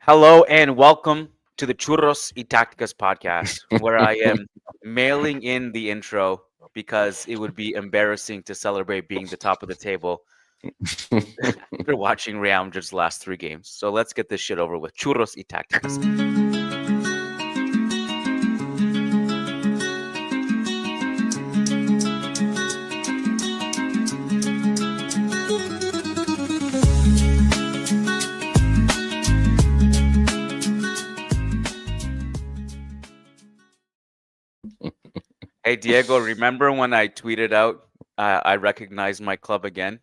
Hello and welcome to the Churros y Tácticas podcast, where I am mailing in the intro because it would be embarrassing to celebrate being the top of the table after watching Real Madrid's last three games. So let's get this shit over with. Churros y Tácticas. Hey, Diego, remember when I tweeted out I recognized my club again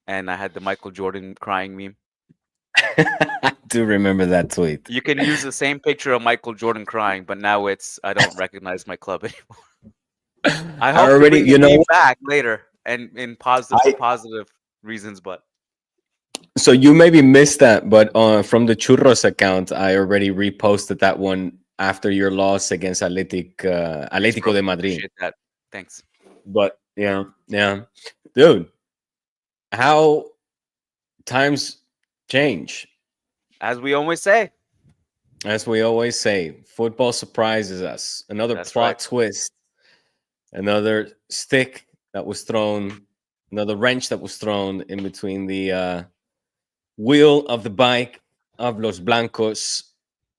and I had the Michael Jordan crying meme? I do remember that tweet. You can use the same picture of Michael Jordan crying, but now it's I don't recognize my club anymore. I hope to already, bring the meme back later and in positive for positive reasons, but so you maybe missed that, but from the Churros account, I already reposted that one after your loss against thanks, Atletico bro. de Madrid. Appreciate that. Thanks. But yeah, dude, how times change. As we always say, As we always say, football surprises us. Another that's plot right. twist, another stick that was thrown, another wrench that was thrown in between the wheel of the bike of Los Blancos.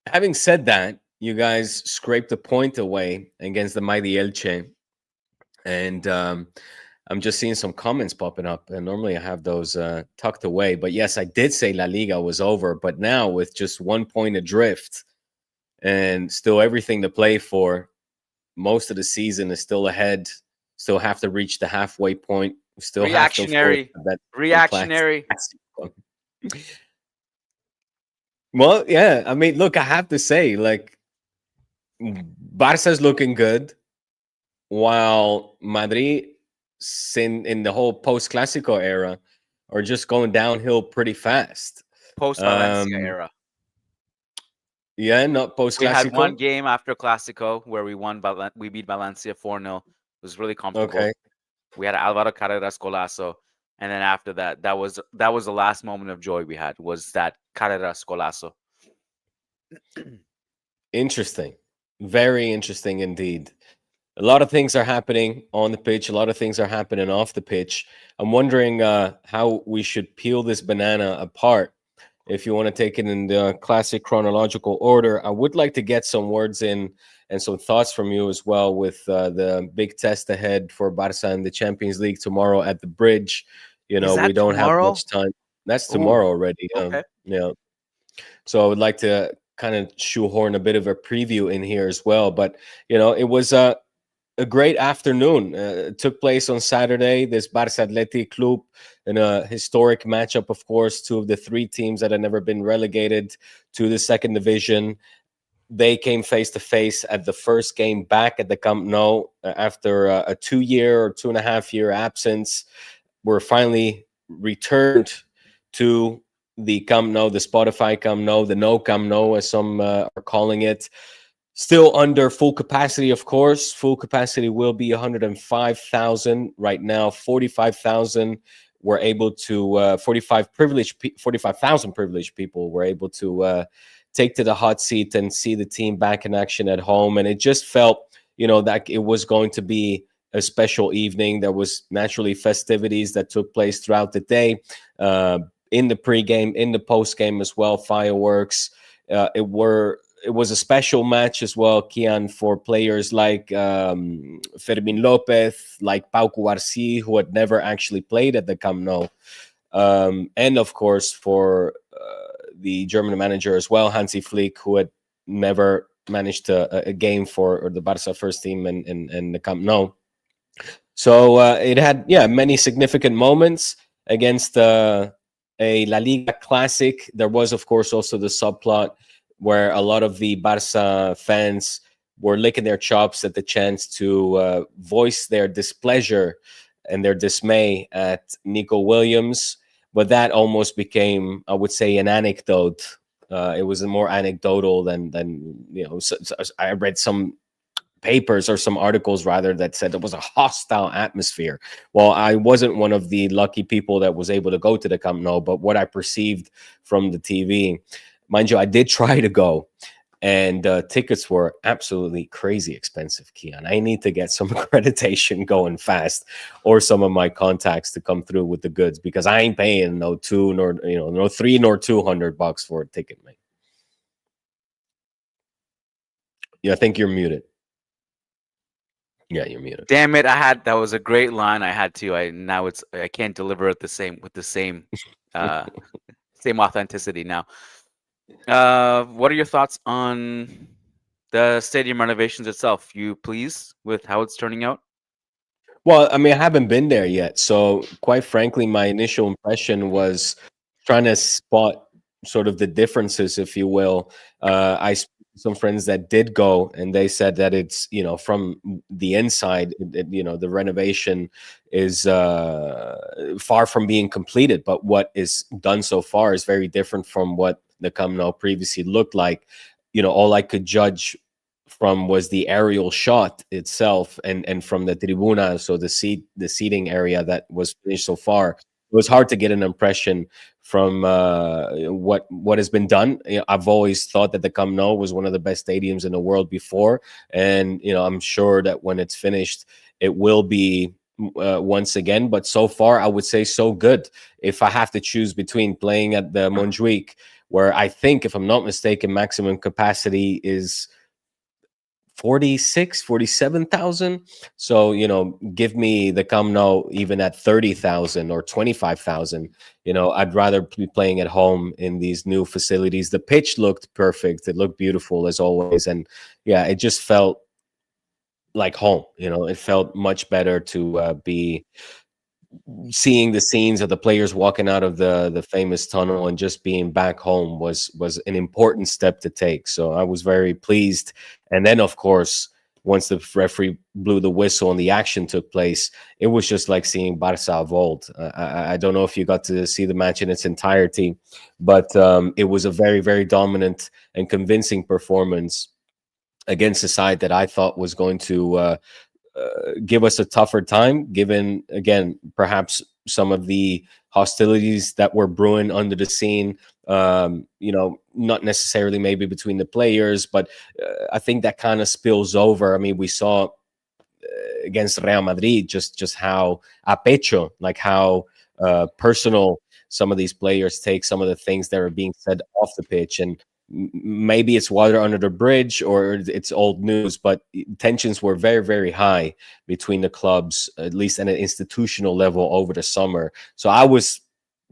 Having said that, you guys scraped a point away against the mighty Elche. And I'm just seeing some comments popping up. And normally I have those tucked away. But yes, I did say La Liga was over. But now with just 1 point adrift and still everything to play for, most of the season is still ahead. Still have to reach the halfway point. Still have to, of course, Reactionary. Well, yeah. I mean, look, I have to say, like, Barca's looking good, while Madrid, in the whole post-Clásico era, are just going downhill pretty fast. Post-Valencia era. Yeah, not We had one post-Clásico. game after Clásico where we beat Valencia 4-0. It was really comfortable. Okay. We had Alvaro Carreras golazo, and then after that was the last moment of joy we had, was that Carreras golazo. Interesting. Very interesting indeed. A lot of things are happening on the pitch. A lot of things are happening off the pitch. I'm wondering how we should peel this banana apart. If you want to take it in the classic chronological order, I would like to get some words in and some thoughts from you as well with the big test ahead for Barca in the Champions League tomorrow at the Bridge. You know, we don't have much time. That's tomorrow already. Okay. Yeah. So I would like to kind of shoehorn a bit of a preview in here as well. But, you know, it was a great afternoon. It took place on Saturday, this Barça Athletic Club, in a historic matchup, of course, two of the three teams that had never been relegated to the second division. They came face to face at the first game back at the Camp Nou after a 2-year or 2.5-year absence. We're finally returned to the Camp Nou, the Spotify Camp Nou, the No Camp Nou, as some are calling it. Still under full capacity, of course. Full capacity will be 105,000. Right now, 45,000 were able to 45,000 privileged people were able to take to the hot seat and see the team back in action at home. And it just felt, you know, that it was going to be a special evening. There was naturally festivities that took place throughout the day, in the pregame, in the postgame as well, fireworks. It was a special match as well, Kian, for players like Fermin Lopez, like Pau Cubarsí, who had never actually played at the Camp Nou. And, of course, for the German manager as well, Hansi Flick, who had never managed a game for the Barca first team in the Camp Nou. So it had, many significant moments against a La Liga classic. There was, of course, also the subplot where a lot of the Barca fans were licking their chops at the chance to voice their displeasure and their dismay at Nico Williams. But that almost became, I would say, an anecdote. It was more anecdotal than you know. I read some papers or some articles rather that said it was a hostile atmosphere. Well, I wasn't one of the lucky people that was able to go to the Camp Nou, but what I perceived from the TV, mind you, I did try to go, and tickets were absolutely crazy expensive, Kian. I need to get some accreditation going fast, or some of my contacts to come through with the goods, because I ain't paying no two nor no three nor $200 for a ticket, mate. Yeah, I think you're muted. Yeah, you're muted. Damn it! That was a great line. I had to. I can't deliver it the same uh, same authenticity now. What are your thoughts on the stadium renovations itself? You pleased with how it's turning out? Well, I mean, I haven't been there yet, so quite frankly, my initial impression was trying to spot sort of the differences, if you will. I spoke to some friends that did go, and they said that it's, from the inside, the renovation is far from being completed, but what is done so far is very different from what the Camp Nou previously looked like. All I could judge from was the aerial shot itself, and from the tribuna, so the seating area that was finished so far. It was hard to get an impression from what has been done. I've always thought that the Camp Nou was one of the best stadiums in the world before, and I'm sure that when it's finished, it will be once again. But so far, I would say so good. If I have to choose between playing at the Montjuic, where I think, if I'm not mistaken, maximum capacity is 47,000. So, give me the Camp Nou even at 30,000 or 25,000. I'd rather be playing at home in these new facilities. The pitch looked perfect. It looked beautiful as always. And yeah, it just felt like home. It felt much better to be seeing the scenes of the players walking out of the famous tunnel, and just being back home was an important step to take. So I was very pleased. And then, of course, once the referee blew the whistle and the action took place, it was just like seeing Barca of old. I don't know if you got to see the match in its entirety, but it was a very, very dominant and convincing performance against a side that I thought was going to give us a tougher time, given, again, perhaps some of the hostilities that were brewing under the scene. Not necessarily maybe between the players, but I think that kind of spills over. I mean, we saw against Real Madrid just how a pecho, like how personal some of these players take some of the things that are being said off the pitch. And maybe it's water under the bridge or it's old news, but tensions were very, very high between the clubs, at least at an institutional level, over the summer. So I was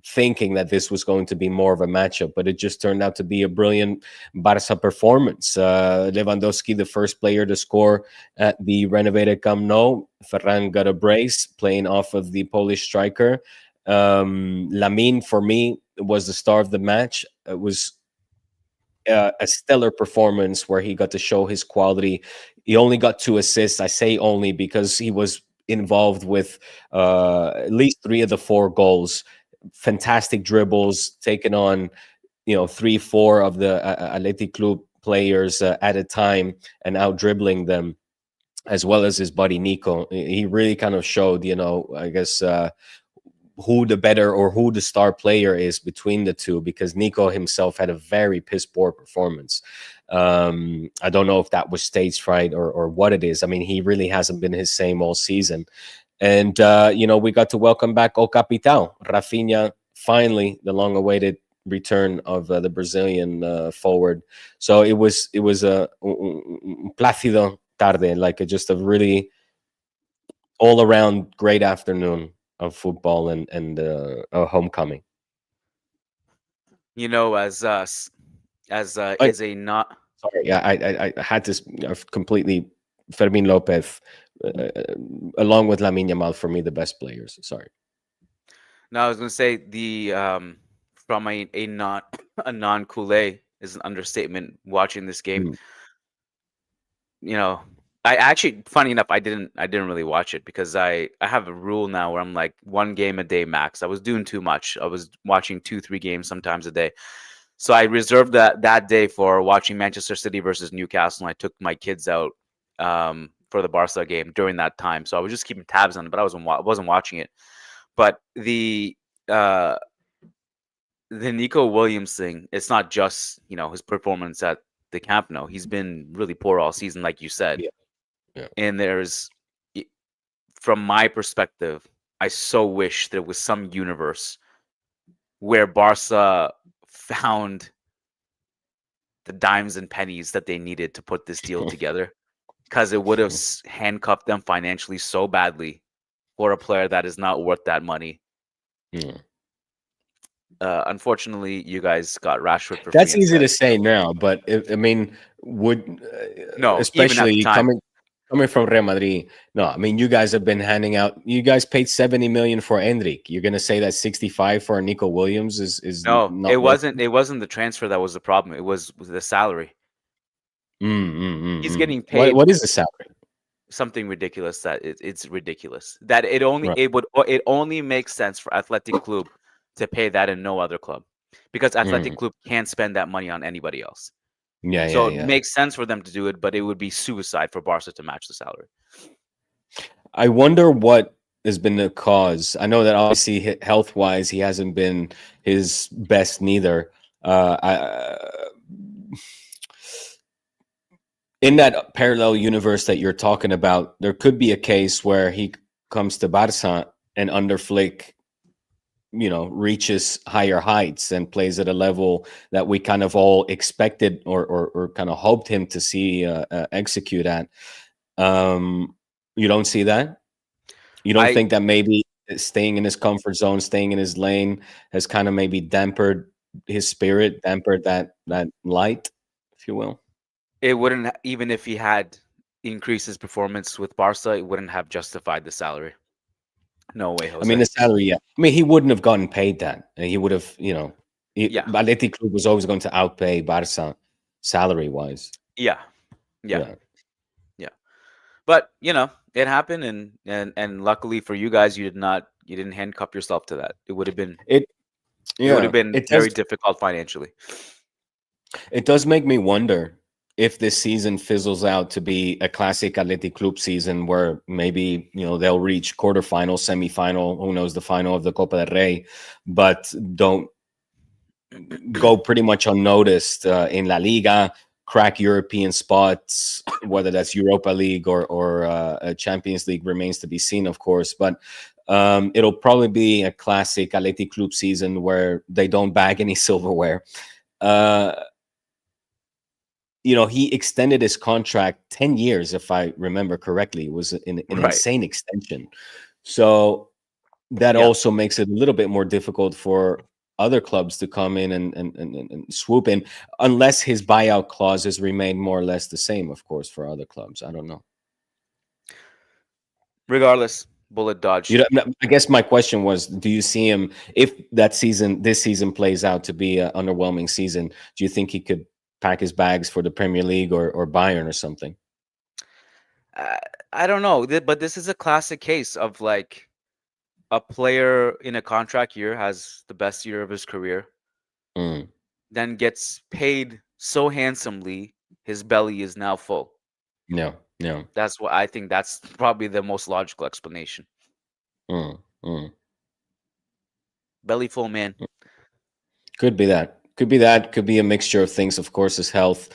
thinking that this was going to be more of a matchup, but it just turned out to be a brilliant Barca performance. Lewandowski, the first player to score at the renovated Camp Nou. Ferran got a brace playing off of the Polish striker. Lamine, for me, was the star of the match. It was a stellar performance where he got to show his quality. He only got 2 assists. I say only because he was involved with at least 3 of the 4 goals. Fantastic dribbles, taking on 3-4 of the Athletic Club players at a time and out dribbling them, as well as his buddy Nico. He really kind of showed, I guess, who the better or who the star player is between the two, because Nico himself had a very piss poor performance. I don't know if that was stage fright or what it is. I mean, he really hasn't been his same all season. And, we got to welcome back O Capital, Raphinha, finally, the long-awaited return of the Brazilian forward. So it was a plácido tarde, like just a really all-around great afternoon of football and a homecoming. Is a not. Sorry, yeah, I had to completely Fermin Lopez, along with Lamine Yamal, for me the best players. Sorry. No, I was gonna say from a not a non-Kool-Aid is an understatement. Watching this game, Mm. I actually, funny enough, I didn't really watch it because I have a rule now where I'm like 1 game a day max. I was doing too much. I was watching 2-3 games sometimes a day. So I reserved that day for watching Manchester City versus Newcastle, and I took my kids out for the Barca game during that time. So I was just keeping tabs on it, but I wasn't watching it. But uh, the Nico Williams thing, it's not just his performance at the Camp Nou. He's been really poor all season, like you said. Yeah, yeah. And from my perspective, I so wish there was some universe where Barca found the dimes and pennies that they needed to put this deal together, because it would have handcuffed them financially so badly for a player that is not worth that money. Hmm. Unfortunately, you guys got Rashford for free That's easy instead. to say now, but I mean, would No, even at the especially time. coming from Real Madrid. No, I mean, you guys have been handing out. You guys paid 70 million for Endrick. You're gonna say that 65 for Nico Williams is No, it not worth it? wasn't. It wasn't the transfer that was the problem. It was the salary. He's getting paid What is the salary? something ridiculous. It's ridiculous. That Right. it only makes sense for Athletic Club to pay that and no other club, because Mm. Athletic Club can't spend that money on anybody else. Yeah, yeah, So it yeah. makes sense for them to do it, but it would be suicide for Barca to match the salary. I wonder what has been the cause. I know that obviously health wise, he hasn't been his best neither. In that parallel universe that you're talking about, there could be a case where he comes to Barca and under Flick, reaches higher heights and plays at a level that we kind of all expected or kind of hoped him to see execute at. You don't see that? You don't I think that maybe staying in his comfort zone, staying in his lane, has kind of maybe dampered his spirit, dampered that light, if you will? It wouldn't even if he had increased his performance with Barca, it wouldn't have justified the salary. No way, I mean, Jose. the salary, yeah. I mean, he wouldn't have gotten paid that. And he would have, Yeah, Athletic Club was always going to outpay Barca salary wise. yeah, yeah, Yeah. yeah. But it happened, and luckily for you guys, you didn't handcuff yourself to that. It, It would have yeah. been very difficult financially. It does make me wonder if this season fizzles out to be a classic Athletic Club season where maybe, they'll reach quarterfinal, semifinal, who knows, the final of the Copa del Rey, but don't go pretty much unnoticed in La Liga, crack European spots, whether that's Europa League or a Champions League remains to be seen, of course. But it'll probably be a classic Athletic Club season where they don't bag any silverware. Uh, he extended his contract 10 years, if I remember correctly. It was an Right. insane extension. So that Yeah. also makes it a little bit more difficult for other clubs to come in and swoop in, unless his buyout clauses remain more or less the same, of course, for other clubs. I don't know. Regardless, bullet dodged. I guess my question was, do you see him, if this season plays out to be an underwhelming season, do you think he could pack his bags for the Premier League or Bayern or something? Uh, I don't know, but this is a classic case of like a player in a contract year has the best year of his career, Mm, then gets paid so handsomely, his belly is now full. no, no. That's what I think. That's probably the most logical explanation. Mm, mm. Belly full, man. Could be that. Could be that. Could be a mixture of things, of course, his health.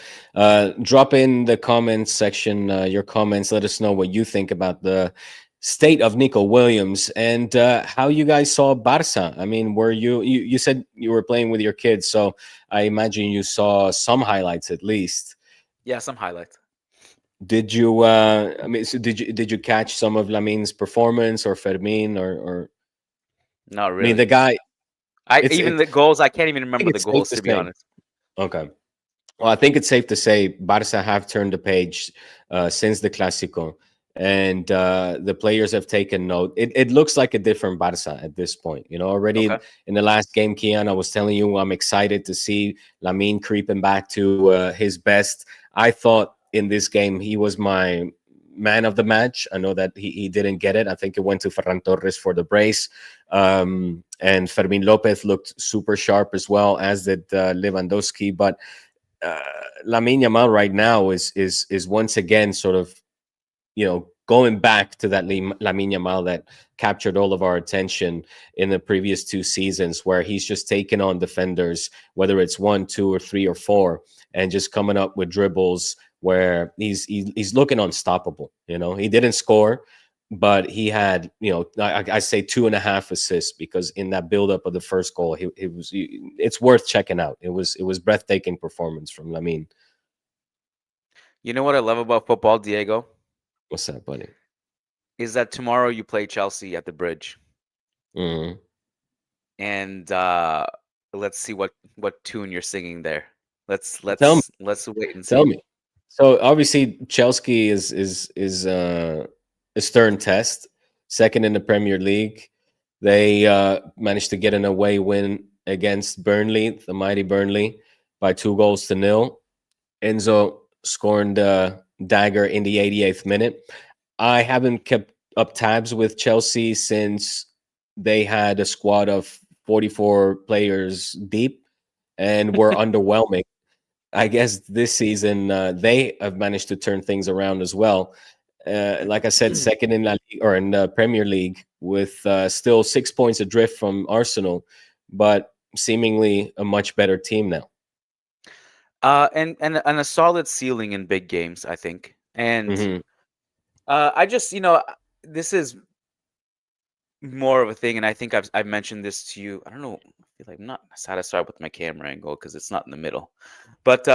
Drop in the comments section your comments. Let us know what you think about the state of Nico Williams and how you guys saw Barca. I mean, were you said you were playing with your kids, so I imagine you saw some highlights at least. Yeah, some highlights. Did you? I mean, so did you catch some of Lamine's performance or Fermin or? Not I mean, the really. guy. I It's even it. the goals. I can't even I think remember the it's safe goals to to be say. honest. Okay. Well, I think it's safe to say Barca have turned the page since the Clásico, and the players have taken note. It looks like a different Barca at this point. Already Okay. in the last game, Kian, I was telling you I'm excited to see Lamine creeping back to his best. I thought in this game he was my man of the match. I know that he didn't get it. I think it went to Ferran Torres for the brace. And Fermin Lopez looked super sharp as well, as did Lewandowski. But uh, Lamine Yamal right now is once again sort of going back to that Lamine Yamal that captured all of our attention in the previous 2 seasons, where he's just taken on defenders, whether it's one, two, or three, or four, and just coming up with dribbles where he's looking unstoppable. He didn't score, but he had, I say 2.5 assists, because in that buildup of the first goal, it's worth checking out. It was breathtaking performance from Lamine. You know what I love about football, Diego, What's that, buddy? is that tomorrow you play Chelsea at the Bridge, Mhm. and let's see what tune you're singing there. Let's Tell me, let's let's wait and tell see. me. So obviously Chelsea is a stern test, second in the Premier League. They managed to get an away win against Burnley, the mighty Burnley, by 2 goals to nil. Enzo scoring the dagger in the 88th minute. I haven't kept up tabs with Chelsea since they had a squad of 44 players deep and were underwhelming. I guess this season they have managed to turn things around as well. Like I said, second in La Liga, or in the Premier League, with still 6 points adrift from Arsenal, but seemingly a much better team now. And a solid ceiling in big games, I think. And Hmm. I just, this is more of a thing, and I think I've mentioned this to you. I don't know. I feel like I'm not satisfied with my camera angle because it's not in the middle. But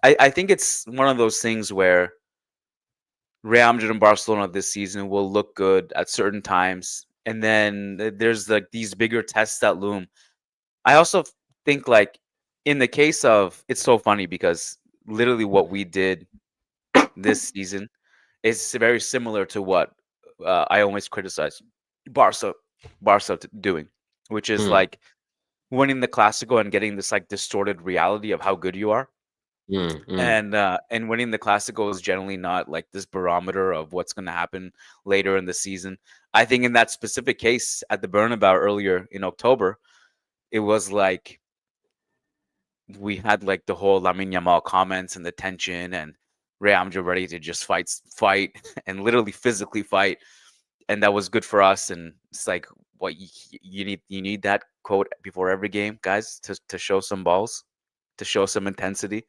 I think it's one of those things where Real Madrid and Barcelona this season will look good at certain times, and then there's like these bigger tests that loom. I also think, like, in the case of, it's so funny because literally what we did this season is very similar to what I always criticize Barca doing, which is Mm, like winning the Clasico and getting this like distorted reality of how good you are. mm, mm. And winning the Clasico is generally not like this barometer of what's going to happen later in the season. I think in that specific case at the Bernabeu earlier in October, it was like we had like the whole Lamine Yamal comments and the tension, and Real Madrid ready to just fight, and literally physically fight, and that was good for us. And it's like, what you need that quote before every game, guys, to show some balls, to show some intensity.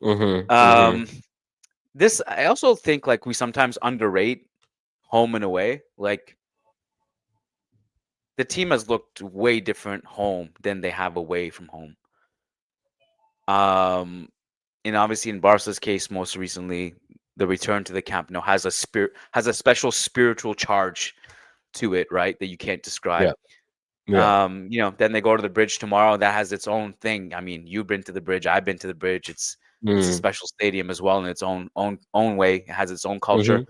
Mhm, mhm. Um, this I also think like we sometimes underrate home and away. Like the team has looked way different home than they have away from home. Um, and obviously in Barca's case, most recently, the return to the Camp Nou has a special spiritual charge to it, right? That you can't describe. Yeah, yeah. Then they go to the bridge tomorrow. That has its own thing. I mean, you've been to the bridge, I've been to the bridge. It's a Mm, special stadium as well in its own way. It has its own culture. mhm,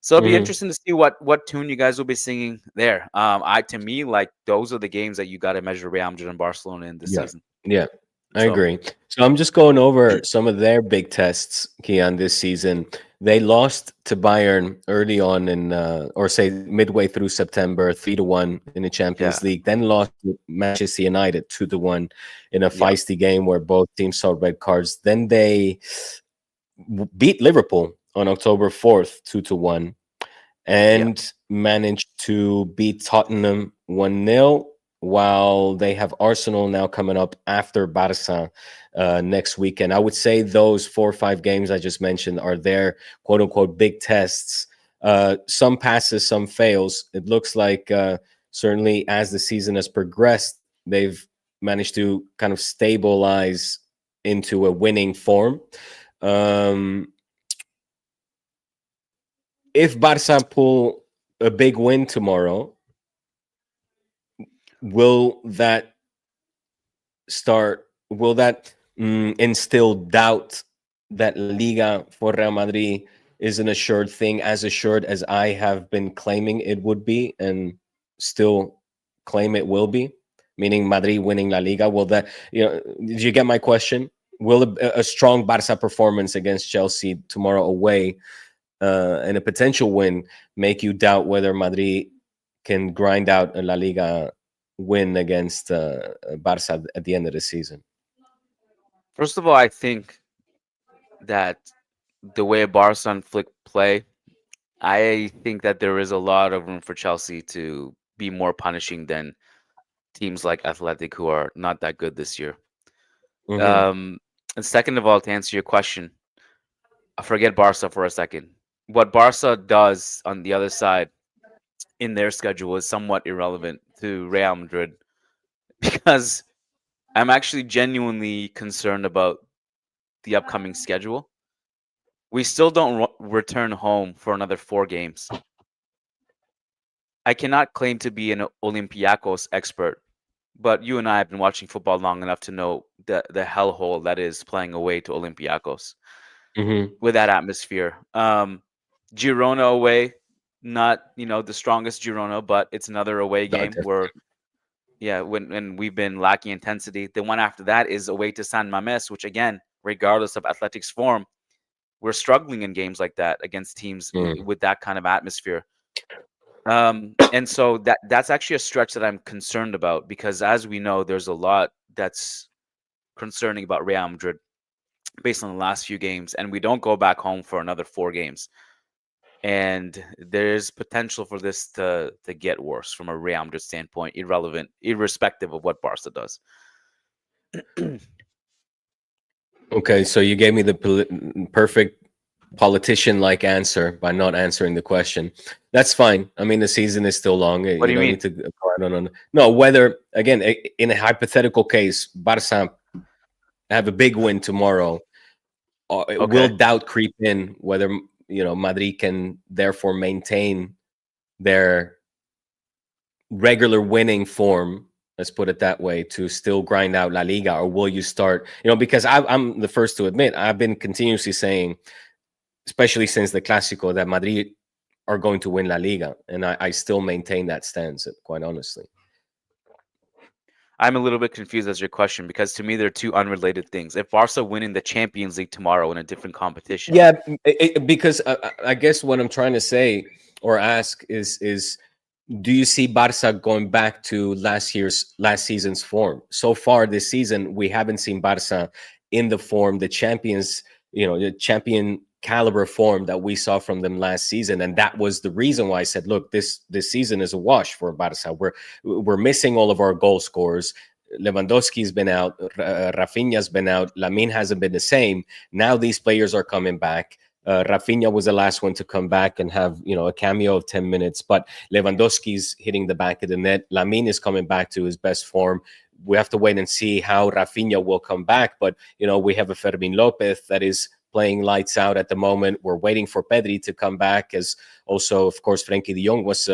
So it'll be mhm. interesting to see what tune you guys will be singing there. I to me, like, those are the games that you got to measure Real Madrid and Barcelona in this Yeah, season. yeah. I So agree. So I'm just going over some of their big tests, Kian, this season. They lost to Bayern early on or say midway through September, 3-1 in the Champions yeah, League. Then lost to Manchester United 2-1 in a yep, feisty game where both teams saw red cards. Then they beat Liverpool on October 4th, 2-1, yep. and managed to beat Tottenham 1-0, while they have Arsenal now coming up after Barca next weekend. I would say those 4 or 5 games I just mentioned are their quote unquote big tests. Some passes, some fails. It looks like certainly as the season has progressed, they've managed to kind of stabilize into a winning form. Um, if Barca pull a big win tomorrow, will that will that instill doubt that Liga for Real Madrid is an assured thing, as assured as I have been claiming it would be and still claim it will be, meaning Madrid winning La Liga? Will that, did you get my question? Will a strong Barca performance against Chelsea tomorrow away and a potential win make you doubt whether Madrid can grind out a La Liga win against Barca at the end of the season? First of all, I think that the way Barca and Flick play, I think that there is a lot of room for Chelsea to be more punishing than teams like Athletic, who are not that good this year. Hmm. Um, and second of all, to answer your question, I forget Barca for a second. What Barca does on the other side in their schedule is somewhat irrelevant to Real Madrid because I'm actually genuinely concerned about the upcoming schedule. We still don't return home for another 4 games. I cannot claim to be an Olympiacos expert, but you and I have been watching football long enough to know the hellhole that is playing away to Olympiacos Hmm. with that atmosphere. Girona away, not the strongest Girona, but it's another away No, game where yeah, when we've been lacking intensity. The one after that is away to San Mames, which again, regardless of Athletics form, we're struggling in games like that against teams definitely. with that kind of atmosphere. And so that's actually a stretch that I'm concerned about because, as we know, there's a lot that's concerning about Real Madrid based on the last few games, and we don't go back home for another 4 games. And there's potential for this to get worse from a Real Madrid standpoint, irrespective of what Barca does. Okay, so you gave me the perfect politician-like answer by not answering the question. That's fine. I mean, the season is still long. What do You you don't mean? need to go out on. No, whether again in a hypothetical case, Barca have a big win tomorrow, will Okay. doubt creep in whether Madrid can therefore maintain their regular winning form, let's put it that way, to still grind out La Liga, or will you start? Because I'm the first to admit I've been continuously saying, especially since the Clásico, that Madrid are going to win La Liga, and I still maintain that stance. Quite honestly, I'm a little bit confused as your question because to me they're two unrelated things. If Barca win in the Champions League tomorrow in a different competition, yeah, because I guess what I'm trying to say or ask is do you see Barca going back to last season's form? So far this season, we haven't seen Barca in the form, the champion caliber form that we saw from them last season, and that was the reason why I said, look, this season is a wash for Barca. We're missing all of our goal scorers. Lewandowski's been out, Raphinha's been out, Lamine hasn't been the same. Now these players are coming back. Raphinha was the last one to come back and have a cameo of 10 minutes, but Lewandowski's hitting the back of the net. Lamine is coming back to his best form. We have to wait and see how Raphinha will come back. But, we have a Fermin Lopez that is playing lights out at the moment. We're waiting for Pedri to come back, as also, of course, Frankie de Jong was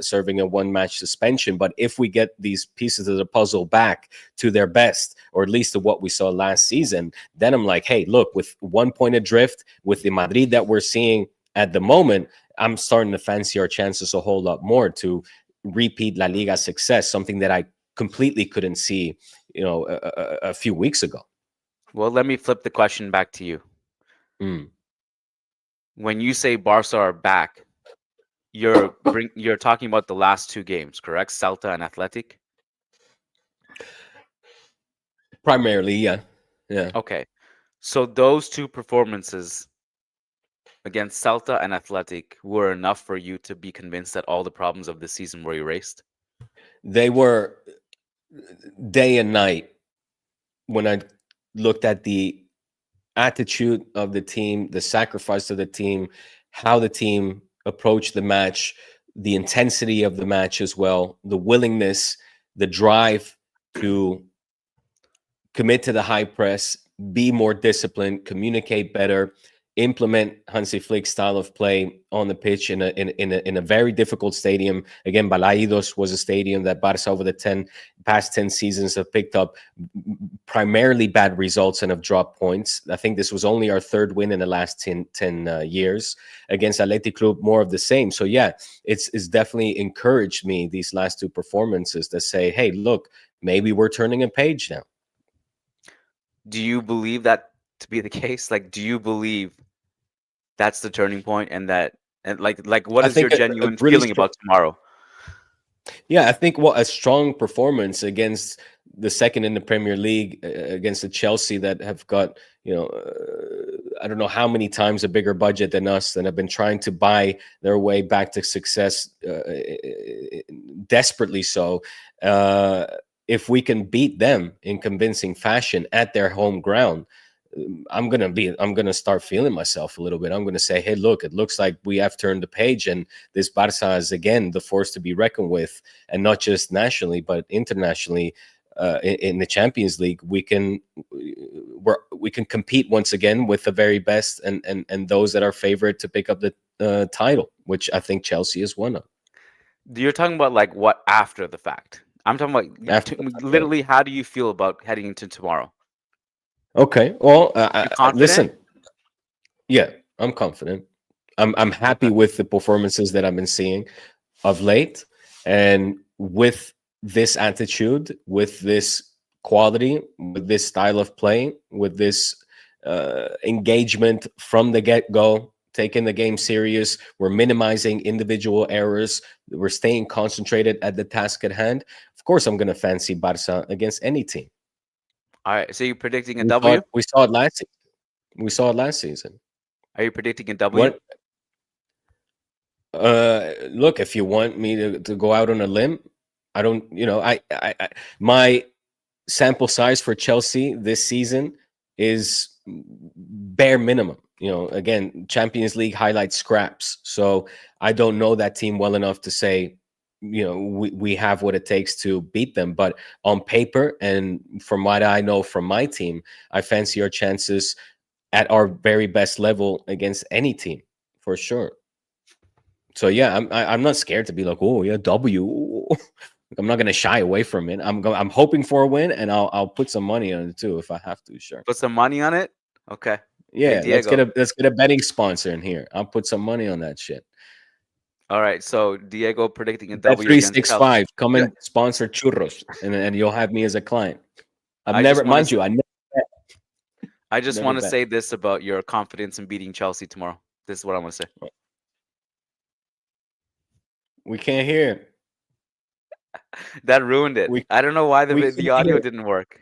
serving a one-match suspension. But if we get these pieces of the puzzle back to their best, or at least to what we saw last season, then I'm like, hey, look, with 1 point adrift, with the Madrid that we're seeing at the moment, I'm starting to fancy our chances a whole lot more to repeat La Liga success, something that I completely couldn't see, a few weeks ago. well, let me flip the question back to you. Mm. When you say Barca are back, you're talking about the last 2 games, correct? Celta and Athletic. Primarily, yeah, yeah. Okay. So those two performances against Celta and Athletic were enough for you to be convinced that all the problems of the season were erased? They were day and night when I looked at the attitude of the team, the sacrifice of the team, how the team approached the match, the intensity of the match as well, the willingness, the drive to commit to the high press, be more disciplined, communicate better, implement Hansi Flick's style of play on the pitch in a very difficult stadium. Again, Balaidos was a stadium that Barca over the past 10 seasons have picked up primarily bad results and have dropped points. I think this was only our third win in the last 10 years. Against Athletic Club, more of the same. So yeah, it's definitely encouraged me, these last two performances, to say, hey, look, maybe we're turning a page now. Do you believe that to be the case? Like, do you believe that's the turning point and like what I is your think a genuine really feeling strong, about tomorrow? yeah, I think a strong performance against the second in the Premier League, against the Chelsea that have got I don't know how many times a bigger budget than us, and have been trying to buy their way back to success, desperately so. If we can beat them in convincing fashion at their home ground, I'm gonna start feeling myself a little bit. I'm gonna say, hey, look, it looks like we have turned the page, and this Barca is again the force to be reckoned with, and not just nationally but internationally. In the Champions League, we can compete once again with the very best, and those that are favored to pick up the title, which I think Chelsea is one of. You're talking about like what after the fact. I'm talking about After the fact, yeah. literally. How do you feel about heading into tomorrow? Okay, well, You're confident? listen, yeah, I'm confident. I'm happy Okay. with the performances that I've been seeing of late, and with this attitude, with this quality, with this style of playing, with this engagement from the get-go, taking the game serious. We're minimizing individual errors. We're staying concentrated at the task at hand. Of course, I'm going to fancy Barca against any team. All right. So you're predicting a We saw W? it, we saw it last season. We saw it last season. Are you predicting a W? What? Look, if you want me to go out on a limb, I don't. My sample size for Chelsea this season is bare minimum. Again, Champions League highlight scraps. So I don't know that team well enough to say, we have what it takes to beat them. But on paper, and from what I know from my team, I fancy our chances at our very best level against any team for sure. So yeah, I'm not scared to be like, oh yeah, W. I'm not gonna shy away from it. I'm hoping for a win, and I'll put some money on it too if I have to. Sure. Put some money on it? Okay. Hey, Yeah, let's Diego. get a betting sponsor in here. I'll put some money on that shit. All right. So Diego predicting a Bet W three against six Chelsea. five. Come Yeah. and sponsor churros, and you'll have me as a client. I've I never, just want mind to you, I I just never want to bet. say this about your confidence in beating Chelsea tomorrow. This is what I want to say. We can't hear. That ruined it. We I don't know why we the can't audio hear. didn't work.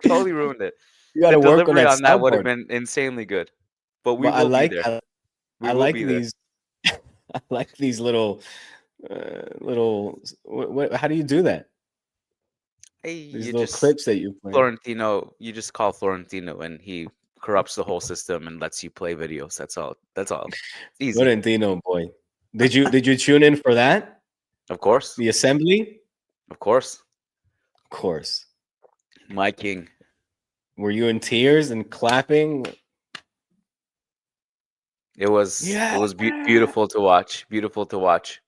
Totally ruined it. You got The to work on delivery that on that would have soundboard. been insanely good. But we But will be there. I We will like be there. these I like these little. How do you do that? Hey, These you little just clips that you play. Florentino, you just call Florentino and he corrupts the whole system and lets you play videos. That's all. That's all. It's easy. Florentino boy, did you tune in for that? Of course. The assembly, Of course. of course. My king. Were you in tears and clapping? It was beautiful to watch. Beautiful to watch.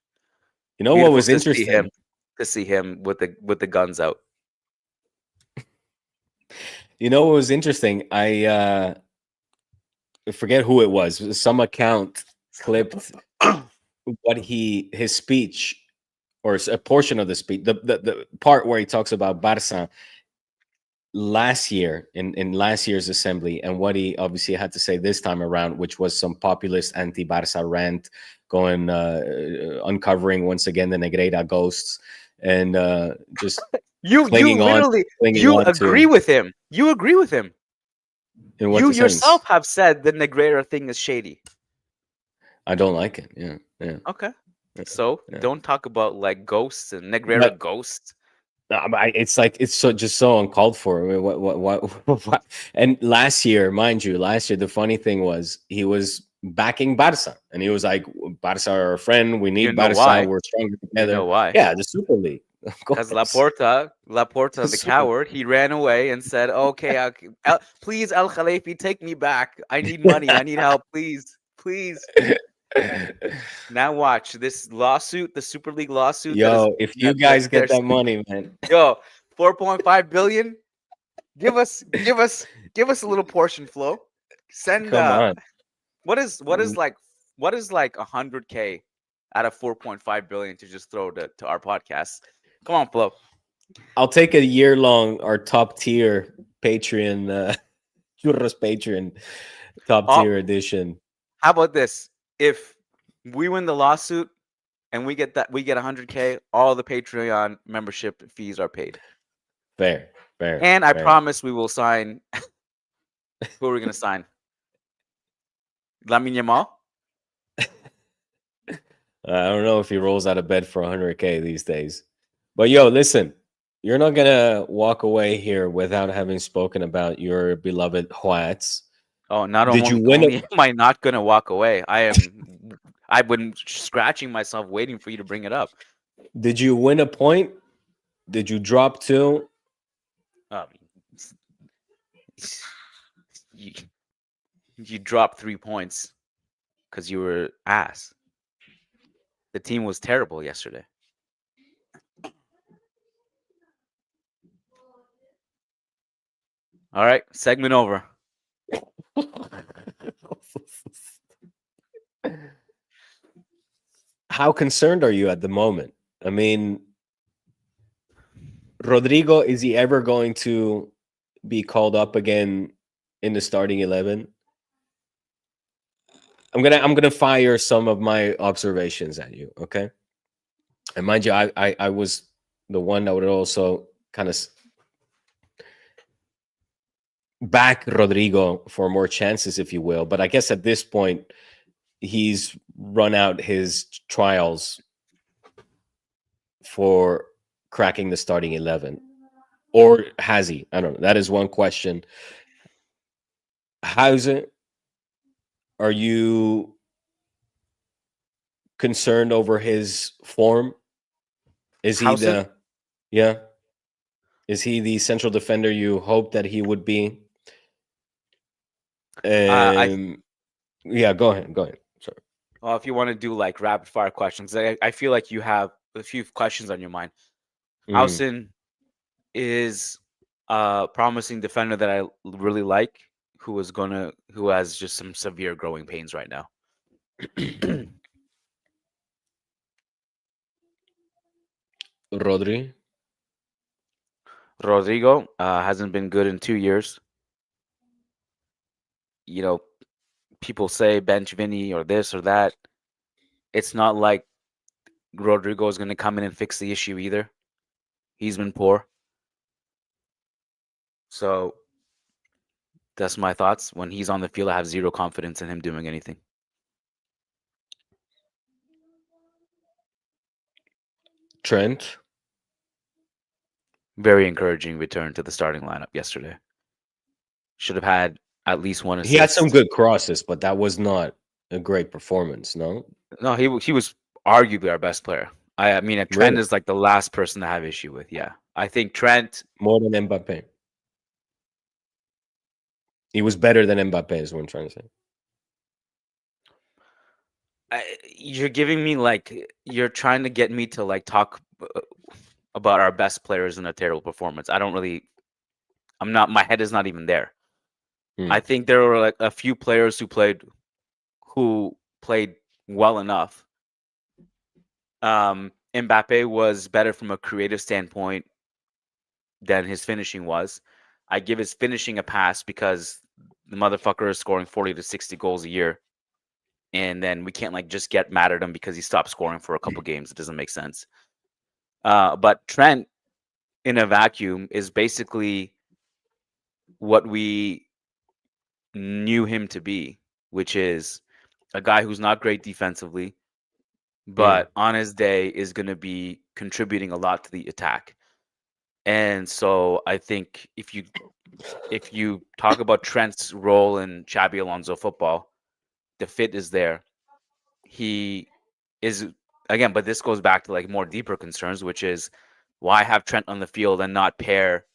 You know what Beautiful was to see him. interesting? To see him with the guns out. You know what was interesting? I forget who it was. Some account clipped his speech, or a portion of the speech, the part where he talks about Barca last year in last year's assembly, and what he obviously had to say this time around, which was some populist anti-Barca rant, going uncovering once again the Negreira ghosts, and just You clinging on literally clinging you on agree to with him. You agree with him. in what You yourself sense? have said the Negreira thing is shady. I don't like it. Yeah, Okay. yeah, So yeah. don't talk about like ghosts and Negreira But ghosts. it's like it's so uncalled for. I mean, what? And last year, mind you, the funny thing was he was backing Barca, and he was like, "Barca are our friend. We You need know Barca. why? We're stronger You know together." why? Yeah, the Super League, of Because course. Laporta, The the Super coward, he ran away and said, "Okay, please, Al Khalifi, take me back. I need money. I need help. Please, please." Now watch this lawsuit, the Super League lawsuit that is Yo, if you that they're, guys they're get that money, man, yo 4.5 billion. Give us, give us a little portion, Flo. Send come on. what is like 100K out of 4.5 billion to just throw to our podcast. Come on, Flo. I'll take a year long our top tier Patreon, Churros Patreon top Oh, tier edition. how about this? If we win the lawsuit and we get 100K, all the Patreon membership fees are paid. Fair, fair, And I fair. promise we will sign Who are we gonna sign? Lamine Yamal? I don't know if he rolls out of bed for 100K these days. But yo, listen, you're not gonna walk away here without having spoken about your beloved Juats. Oh, not Did you only win only a am I not gonna walk away. I've been scratching myself waiting for you to bring it up. Did you win a point? Did you drop two? Um, you, you dropped 3 points because you were ass. The team was terrible yesterday. All right, segment over. How concerned are you at the moment? I mean, Rodrigo, is he ever going to be called up again in the starting 11? I'm gonna fire some of my observations at you, okay? And mind you, I was the one that would also kind of back Rodrigo for more chances, if you will. But I guess at this point, he's run out his trials for cracking the starting 11. Or has he? I don't know. That is one question. How's it? Are you concerned over his form? Is he Howson? the yeah? Is he the central defender you hoped that he would be? I Yeah, go ahead. Go ahead. Sorry. Well, if you want to do like rapid fire questions, I feel like you have a few questions on your mind. Mm. Howson is a promising defender that I really like, who has just some severe growing pains right now. Rodri. Rodrigo hasn't been good in 2 years. You know, people say bench Vinny or this or that. It's not like Rodrigo is going to come in and fix the issue either. He's been poor. So that's my thoughts. When he's on the field, I have zero confidence in him doing anything. Trent. Very encouraging return to the starting lineup yesterday. Should have had at least one He had some assist. good crosses, but that was not a great performance. No, No, he was arguably our best player. I mean, Trent really, is like the last person to have issue with. Yeah, I think Trent. more than Mbappe. He was better than Mbappe. Is what I'm trying to say. You're giving me like you're trying to get me to like talk about our best players in a terrible performance. I don't really. I'm not. My head is not even there. Hmm. I think there were like a few players who played well enough. Mbappe was better from a creative standpoint than his finishing was. I give his finishing a pass because the motherfucker is scoring 40 to 60 goals a year. And then we can't like just get mad at him because he stopped scoring for a couple games. It doesn't make sense. But Trent in a vacuum is basically what we knew him to be, which is a guy who's not great defensively, Hmm. but on his day is going to be contributing a lot to the attack. And so I think if you talk about Trent's role in Xabi Alonso football, the fit is there. He is again, but this goes back to like more deeper concerns, which is why have Trent on the field and not pair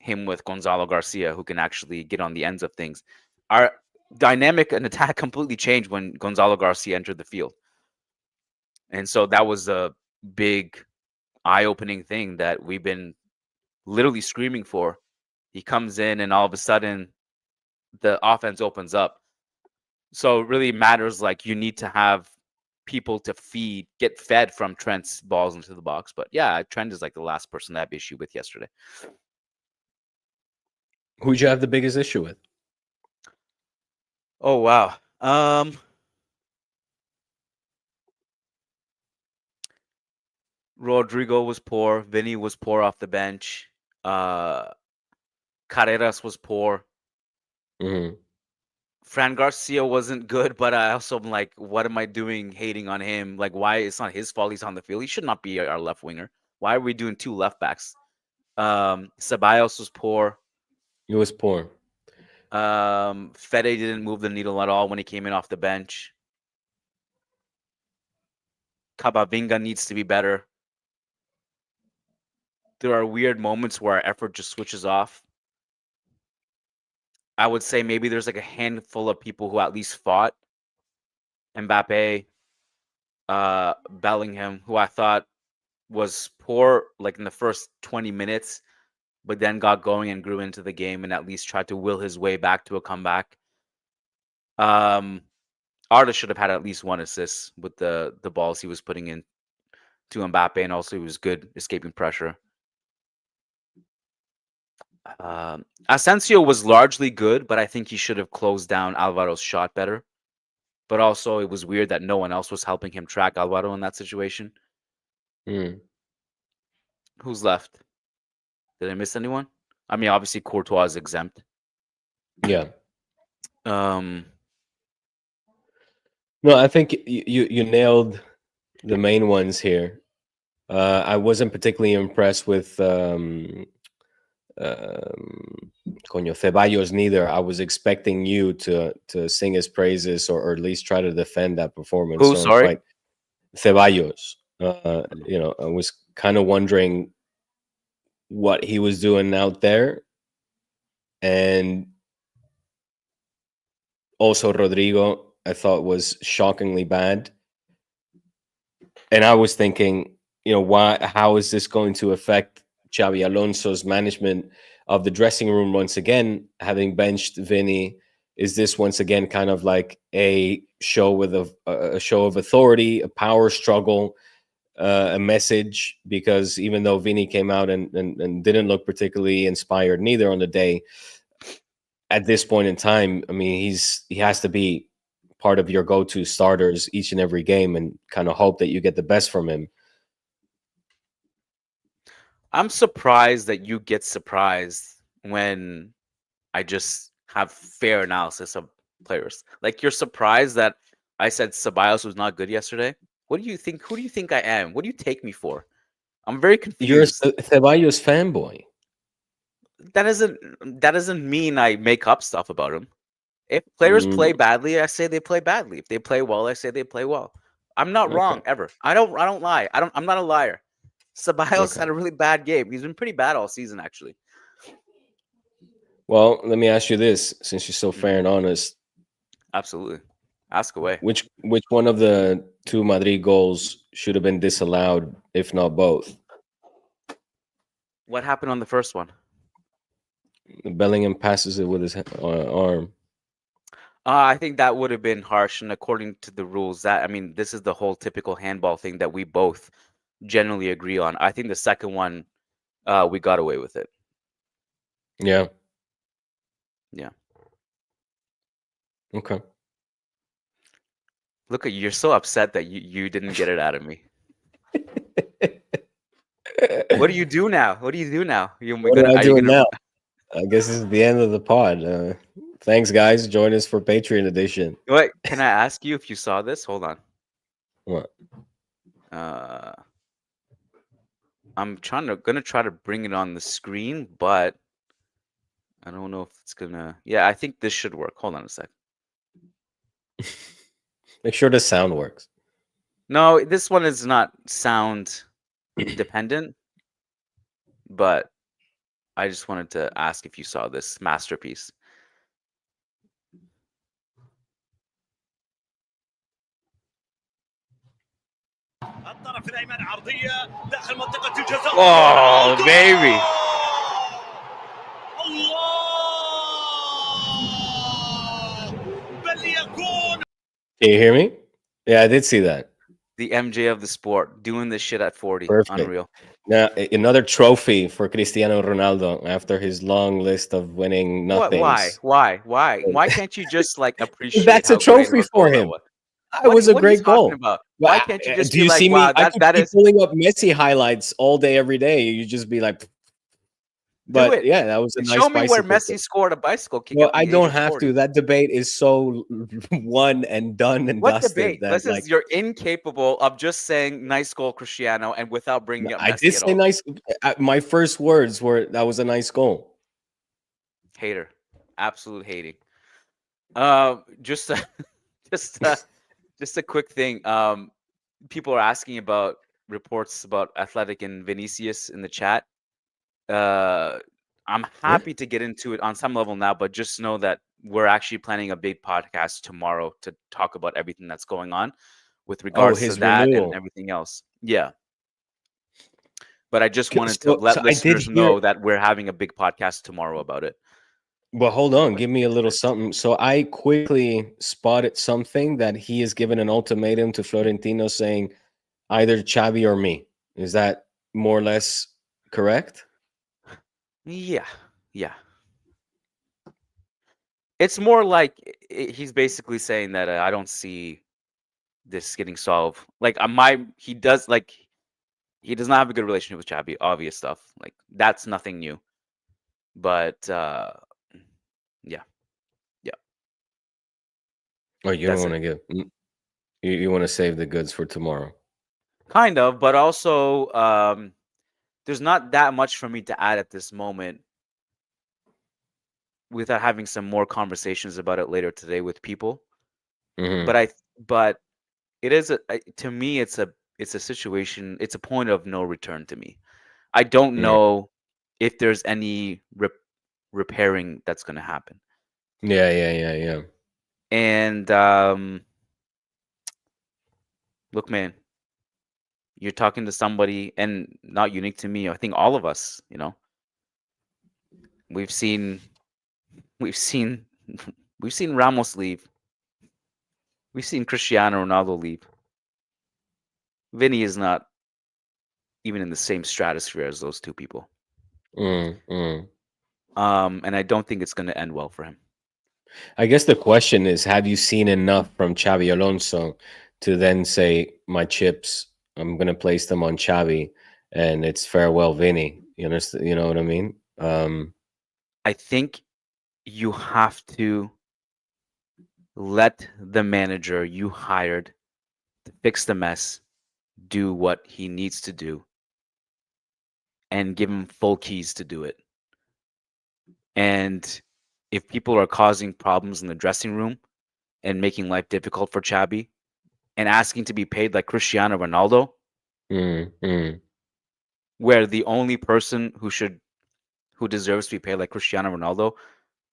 him with Gonzalo Garcia, who can actually get on the ends of things. Our dynamic and attack completely changed when Gonzalo Garcia entered the field. And so that was a big eye-opening thing that we've been literally screaming for. He comes in and all of a sudden the offense opens up. So it really matters like you need to have people to get fed from Trent's balls into the box. But yeah, Trent is like the last person to have issue with yesterday. Who'd you have the biggest issue with? Oh wow. Rodrigo was poor. Vinny was poor off the bench. Uh Carreras was poor. Hmm. Fran Garcia wasn't good, but I also am like, what am I doing hating on him? Like, why? It's not his fault he's on the field. He should not be our left winger. Why are we doing two left backs? Ceballos was poor. It was poor. Fede didn't move the needle at all when he came in off the bench. Camavinga needs to be better. There are weird moments where our effort just switches off. I would say maybe there's like a handful of people who at least fought. Mbappe, Bellingham, who I thought was poor like in the first 20 minutes, but then got going and grew into the game and at least tried to will his way back to a comeback. Arda should have had at least one assist with the balls he was putting in to Mbappe, and also he was good escaping pressure. Asensio was largely good, but I think he should have closed down Alvaro's shot better. But also, it was weird that no one else was helping him track Alvaro in that situation. Mm. Who's left? Did I miss anyone? I mean, obviously Courtois is exempt. Yeah. Um, No, I think you nailed the main ones here. I wasn't particularly impressed with Coño Ceballos neither. I was expecting you to sing his praises or at least try to defend that performance. who? So I'm Sorry. quite Ceballos. I was kind of wondering what he was doing out there, and also Rodrigo, I thought was shockingly bad. And I was thinking, how is this going to affect Xabi Alonso's management of the dressing room once again, having benched Vinny? Is this once again kind of like a show with a show of authority, a power struggle, a message? Because even though Vinny came out and didn't look particularly inspired neither on the day, at this point in time, I mean, he has to be part of your go-to starters each and every game and kind of hope that you get the best from him. I'm surprised that you get surprised when I just have fair analysis of players. Like, you're surprised that I said Ceballos was not good yesterday. What do you think? Who do you think I am? What do you take me for? I'm very You're a confused. Ceballos fanboy. That doesn't mean I make up stuff about him. If players Mm, play badly, I say they play badly. If they play well, I say they play well. I'm not okay. wrong ever. I don't lie. I'm not a liar. Ceballos Okay. had a really bad game. He's been pretty bad all season, actually. Well, let me ask you this, since you're so fair Mhm. and honest. Absolutely. Ask away. Which one of the two Madrid goals should have been disallowed, if not both? What happened on the first one? Bellingham passes it with his arm. I think that would have been harsh, and according to the rules, this is the whole typical handball thing that we both generally agree on. I think the second one, we got away with it. Yeah. Yeah. Okay. Look at you. You're so upset that you didn't get it out of me. What do you do now? What do you do now? What do I Are you do gonna? now? I guess this is the end of the pod. Thanks, guys. Join us for Patreon edition. Wait, can I ask you if you saw this? Hold on. What? Uh, I'm gonna try to bring it on the screen, but I don't know if it's gonna. Yeah, I think this should work. Hold on a sec. Make sure the sound works. No, this one is not sound dependent, but I just wanted to ask if you saw this masterpiece. الطرف الايمن عرضيه داخل منطقه الجزاء. Oh, baby. الله بل يكون. Can you hear me? Yeah, I did see that. The MJ of the sport doing this shit at 40. Perfect. Unreal. Now, another trophy for Cristiano Ronaldo after his long list of winning What? nothings. Why can't you just like appreciate That's a how great of trophy a for goal that him. was? It was a What are you great talking goal. about? Well, Why can't you just do be you like, see me? wow, I could that keep is pulling up Messi highlights all day, every day. You just be like, Do But it. yeah, that was a And nice show me where bicycle kick. Messi scored a bicycle kick Well, at I the age don't of have 40. to. That debate is so one and done and What dusted debate? that This is you're incapable of just saying nice goal, Cristiano, and without bringing up I did Messi at say all. nice. My first words were that was a nice goal. Hater, absolute hating. Just just just a quick thing. People are asking about reports about Athletic and Vinicius in the chat. I'm Yeah. happy to get into it on some level now, but just know that we're actually planning a big podcast tomorrow to talk about everything that's going on with Oh, regards to his that and renewal. everything else. Yeah. But I just wanted to So let I did listeners hear. know that we're having a big podcast tomorrow about it. Well, hold on. But Give me a little something. So I quickly spotted something that he has given an ultimatum to Florentino saying either Xavi or me. Is that more or less correct? yeah, yeah. It's more like he's basically saying that I don't see this getting solved. Like he does he does not have a good relationship with Chabi. Obvious stuff. Like that's nothing new. But yeah, yeah, Or you don't that's want it. to give? You want to save the goods for tomorrow? Kind of, but also there's not that much for me to add at this moment without having some more conversations about it later today with people. Hmm. But it is to me it's a situation, it's a point of no return to me. I don't Yeah. know if there's any repairing that's going to happen. Yeah. And look, man, you're talking to somebody, and not unique to me. I think all of us, we've seen, we've seen, we've seen Ramos leave. We've seen Cristiano Ronaldo leave. Vinny is not even in the same stratosphere as those two people. Mm. And I don't think it's going to end well for him. I guess the question is, have you seen enough from Xavi Alonso to then say, my chips, I'm going to place them on Xavi, and it's farewell, Vinny? You understand? You know what I mean? I think you have to let the manager you hired to fix the mess do what he needs to do and give him full keys to do it. And if people are causing problems in the dressing room and making life difficult for Chabi and asking to be paid like Cristiano Ronaldo, Mm. where the only person who deserves to be paid like Cristiano Ronaldo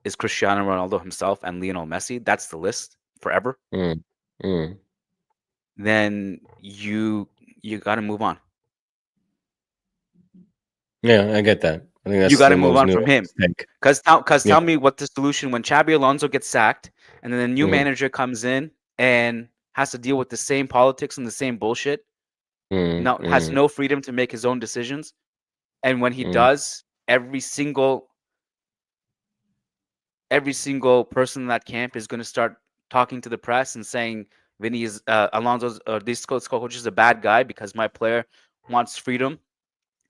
is Cristiano Ronaldo himself and Lionel Messi, that's the list forever, Mm. then you got to move on. Yeah, I get that. I think You that's got to the move most on from him. nuanced take. Because Yeah. tell me what the solution when Xabi Alonso gets sacked and then the new Mhm. manager comes in and has to deal with the same politics and the same bullshit. No, has Mm. no freedom to make his own decisions. And when he Mm. does, every single person in that camp is going to start talking to the press and saying Vinny is Alonso's this coach is a bad guy because my player wants freedom.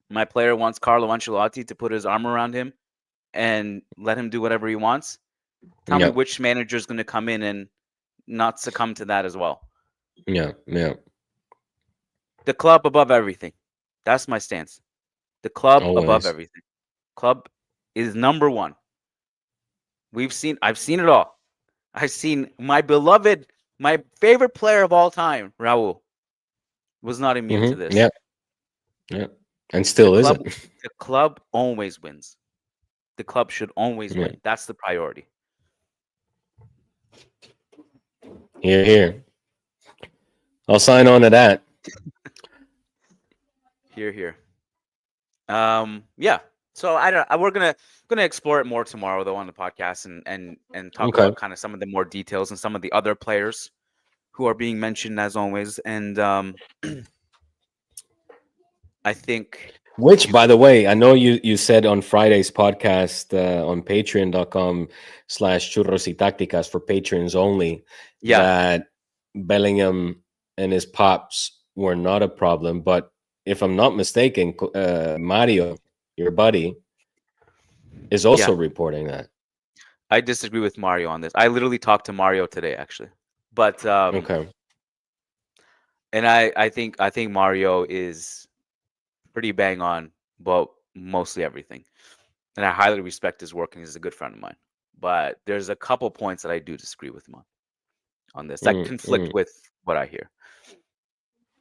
My player wants Carlo Ancelotti to put his arm around him and let him do whatever he wants. Tell me Yeah. which manager is going to come in and not succumb to that as well. Yeah. The club above everything. That's my stance. The club above Always. everything. Club is number one. I've seen it all. I've seen my favorite player of all time, Raul, was not immune to this. Yeah. Yeah. And The still club, isn't. the club always wins. The club should always Yeah. win. That's the priority. Here. I'll sign on to that. Here. Yeah. So I don't. We're gonna explore it more tomorrow though on the podcast and talk Okay. about kind of some of the more details and some of the other players who are being mentioned as always. And I think Which, by the way, I know you said on Friday's podcast on patreon.com/churros y tácticas for patrons only yeah, that Bellingham and his pops were not a problem. But if I'm not mistaken, Mario, your buddy, is also reporting that. I disagree with Mario on this. I literally talked to Mario today, actually. But Okay. and I think Mario is pretty bang on about mostly everything, and I highly respect his work, and he's a good friend of mine. But there's a couple points that I do disagree with him on this that conflict with what I hear.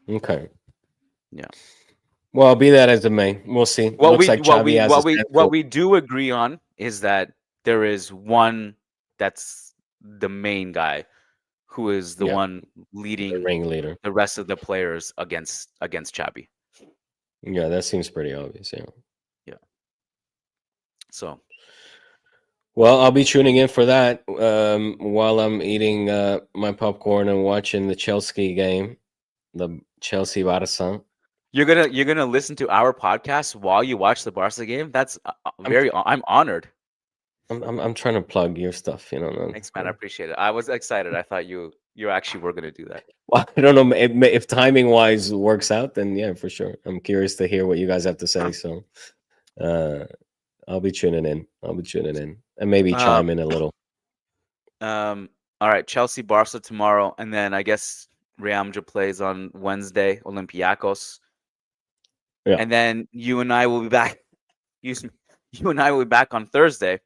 Okay. Yeah. Well, be that as it may, we'll see. What Looks we like what Xavi we has what his we hands what full. we do agree on is that there is one that's the main guy who is the Yeah, one the leading ringleader. the rest of the players against Xavi. Yeah, that seems pretty obvious. Yeah. Yeah. So Well, I'll be tuning in for that while I'm eating my popcorn and watching the Chelsea game, the Chelsea Barça. you're gonna listen to our podcast while you watch the Barca game. That's I'm I'm honored. I'm trying to plug your stuff, man. Thanks, man. I appreciate it. I was excited. I thought you actually were gonna do that. Well, I don't know if timing wise works out, then yeah, for sure. I'm curious to hear what you guys have to say. So uh, I'll be tuning in. And maybe Um, chime in a little. all right, Chelsea Barca tomorrow, and then I guess Real Madrid plays on Wednesday, Olympiacos. Yeah. And then you and I will be back. Excuse me. You and I will be back on Thursday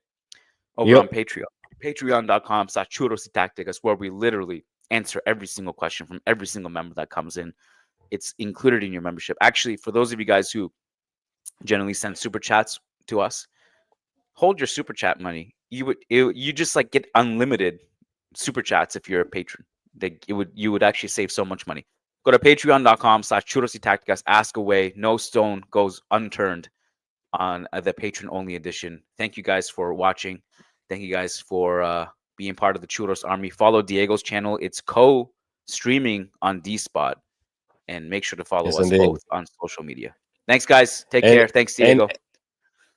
over on Patreon. Patreon.com/churrositacticas, where we literally answer every single question from every single member that comes in. It's included in your membership. Actually, for those of you guys who generally send super chats to us, hold your super chat money. You just like get unlimited super chats if you're a patron. You would actually save so much money. Go to patreon.com/churrositacticas, ask away. No stone goes unturned on the patron only edition. Thank you guys for watching. Thank you guys for being part of the Churros Army. Follow Diego's channel. It's co-streaming on D-Spot. And make sure to follow Yes, us indeed. both on social media. Thanks, guys. Take And care. Thanks, and Diego.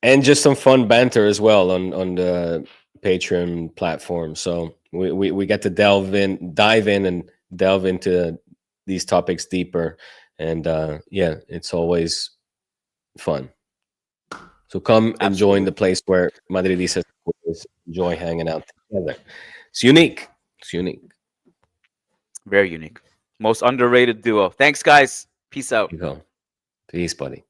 and just some fun banter as well on the Patreon platform. So we get to dive in and delve into these topics deeper. And yeah, it's always fun. So come and join the place where Madridistas enjoy hanging out together. It's unique. It's unique. Very unique. Most underrated duo. Thanks, guys. Peace out. You go. Peace, buddy.